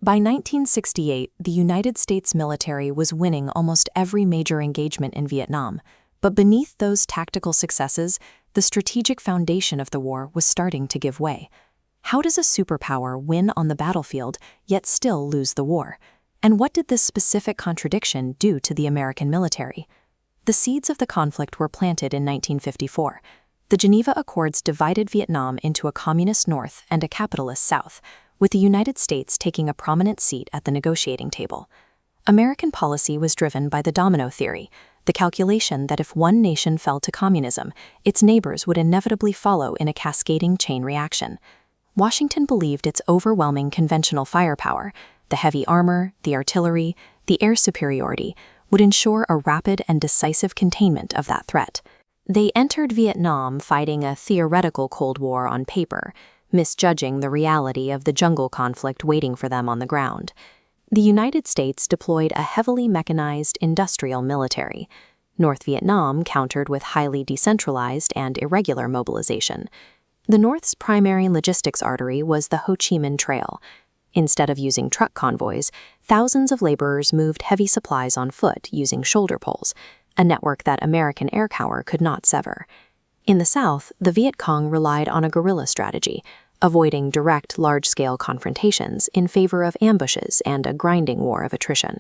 By 1968, the United States military was winning almost every major engagement in Vietnam, but beneath those tactical successes, the strategic foundation of the war was starting to give way. How does a superpower win on the battlefield, yet still lose the war? And what did this specific contradiction do to the American military? The seeds of the conflict were planted in 1954. The Geneva Accords divided Vietnam into a communist North and a capitalist South, with the United States taking a prominent seat at the negotiating table. American policy was driven by the domino theory, the calculation that if one nation fell to communism, its neighbors would inevitably follow in a cascading chain reaction. Washington believed its overwhelming conventional firepower, the heavy armor, the artillery, the air superiority, would ensure a rapid and decisive containment of that threat. They entered Vietnam fighting a theoretical Cold War on paper, misjudging the reality of the jungle conflict waiting for them on the ground. The United States deployed a heavily mechanized industrial military. North Vietnam countered with highly decentralized and irregular mobilization. The North's primary logistics artery was the Ho Chi Minh Trail. Instead of using truck convoys, thousands of laborers moved heavy supplies on foot using shoulder poles, a network that American air power could not sever. In the South, the Viet Cong relied on a guerrilla strategy, avoiding direct, large-scale confrontations in favor of ambushes and a grinding war of attrition.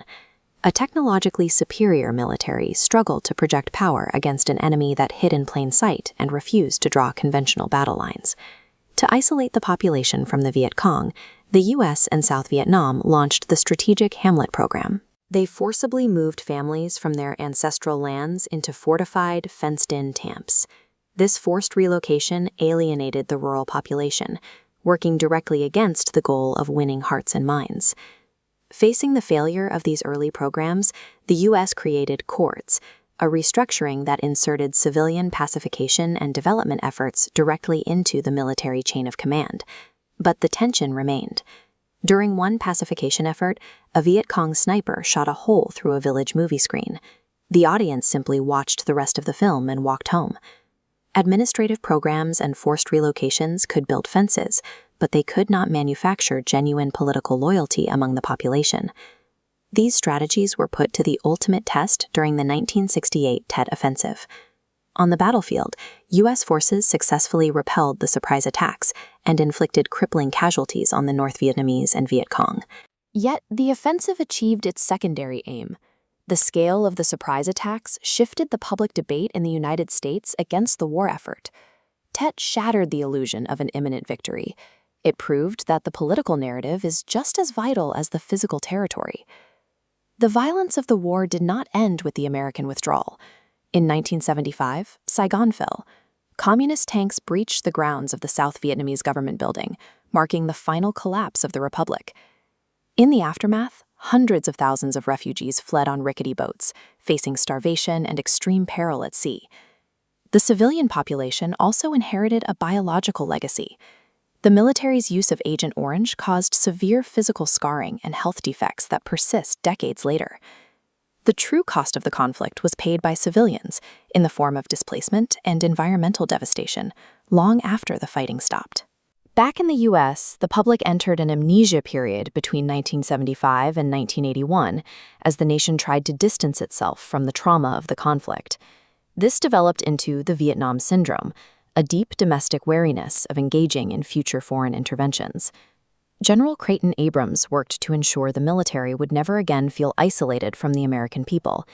A technologically superior military struggled to project power against an enemy that hid in plain sight and refused to draw conventional battle lines. To isolate the population from the Viet Cong, the U.S. and South Vietnam launched the Strategic Hamlet Program. They forcibly moved families from their ancestral lands into fortified, fenced-in camps. This forced relocation alienated the rural population, working directly against the goal of winning hearts and minds. Facing the failure of these early programs, the U.S. created courts, a restructuring that inserted civilian pacification and development efforts directly into the military chain of command. But the tension remained. During one pacification effort, a Viet Cong sniper shot a hole through a village movie screen. The audience simply watched the rest of the film and walked home. Administrative programs and forced relocations could build fences, but they could not manufacture genuine political loyalty among the population. These strategies were put to the ultimate test during the 1968 Tet Offensive. On the battlefield, U.S. forces successfully repelled the surprise attacks and inflicted crippling casualties on the North Vietnamese and Viet Cong. Yet, the offensive achieved its secondary aim. The scale of the surprise attacks shifted the public debate in the United States against the war effort. Tet shattered the illusion of an imminent victory. It proved that the political narrative is just as vital as the physical territory. The violence of the war did not end with the American withdrawal. In 1975, Saigon fell. Communist tanks breached the grounds of the South Vietnamese government building, marking the final collapse of the republic. In the aftermath, hundreds of thousands of refugees fled on rickety boats, facing starvation and extreme peril at sea. The civilian population also inherited a biological legacy. The military's use of Agent Orange caused severe physical scarring and health defects that persist decades later. The true cost of the conflict was paid by civilians in the form of displacement and environmental devastation, long after the fighting stopped. Back in the U.S., the public entered an amnesia period between 1975 and 1981 as the nation tried to distance itself from the trauma of the conflict. This developed into the Vietnam Syndrome, a deep domestic wariness of engaging in future foreign interventions. General Creighton Abrams worked to ensure the military would never again feel isolated from the American people.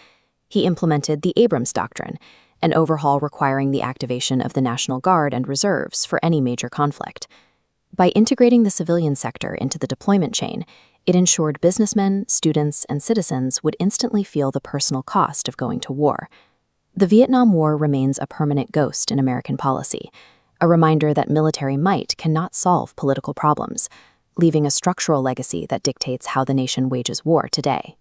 He implemented the Abrams Doctrine, an overhaul requiring the activation of the National Guard and reserves for any major conflict. By integrating the civilian sector into the deployment chain, it ensured businessmen, students, and citizens would instantly feel the personal cost of going to war. The Vietnam War remains a permanent ghost in American policy, a reminder that military might cannot solve political problems, leaving a structural legacy that dictates how the nation wages war today.